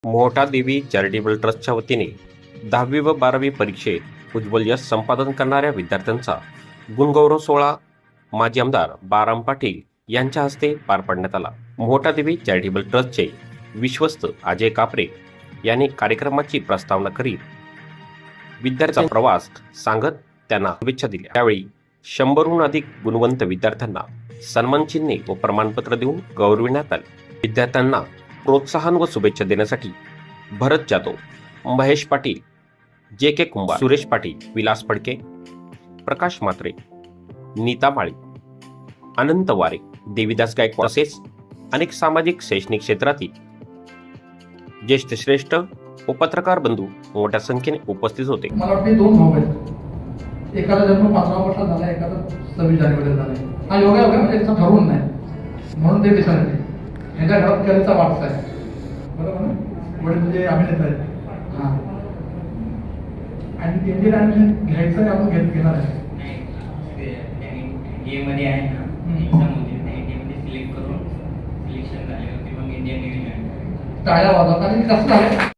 मोहटा देवी चॅरिटेबल ट्रस्टच्या वतीने 10वी व 12वी परीक्षेत उज्ज्वल यश संपादन करणाऱ्या विद्यार्थ्यांचा गुणगौरव सोहळा माजी आमदार बाराम पाटील यांच्या हस्ते पार पाडण्यात आला। मोहटा देवी चॅरिटेबल ट्रस्टचे विश्वस्त अजय कापरे यांनी कार्यक्रमाची प्रस्तावना करीत विद्यार्थ्यांचा प्रवास सांगत त्यांना शुभेच्छा दिल्या। त्यावेळी 100हून अधिक गुणवंत विद्यार्थ्यांना सन्मान चिन्हे व प्रमाणपत्र देऊन गौरविण्यात आले। विद्यार्थ्यांना प्रोत्साहन व शुभेच्छा देण्यासाठी भरत जाधव, महेश पाटील, JK कुंभार, सुरेश पाटील, विलास फडके, प्रकाश मात्रे, नीता माळी, अनंत वारे, देवीदास गायकवाड तसेच अनेक सामाजिक शैक्षणिक क्षेत्रातील ज्येष्ठ श्रेष्ठ व पत्रकार बंधू मोठ्या संख्येने उपस्थित होते। मला वाटते 2 भाऊ आहेत, एकाचा जन्म 5व्या वर्षात झाला, एकाचा 26 जानेवारीला झाला। हा योगा म्हणजे त्याचं ठरवून नाही म्हणून ते दिसत नाही। यांच्या घरात कलेचा वारसा आहे, बरोबर ना? वडील म्हणजे अभिनेता आहेत। हां, आणि इंडियन ॲनिमेशन घ्यायचं आहे, आपण घेणार आहे। मध्ये आहे ना, एक्झाम होती, त्या इंडियामध्ये सिलेक्ट करून सिलेक्शन झाले होते, मग इंडियन नेव्ही जॉईन. टाळ्या वाजवतात आणि कसं झालं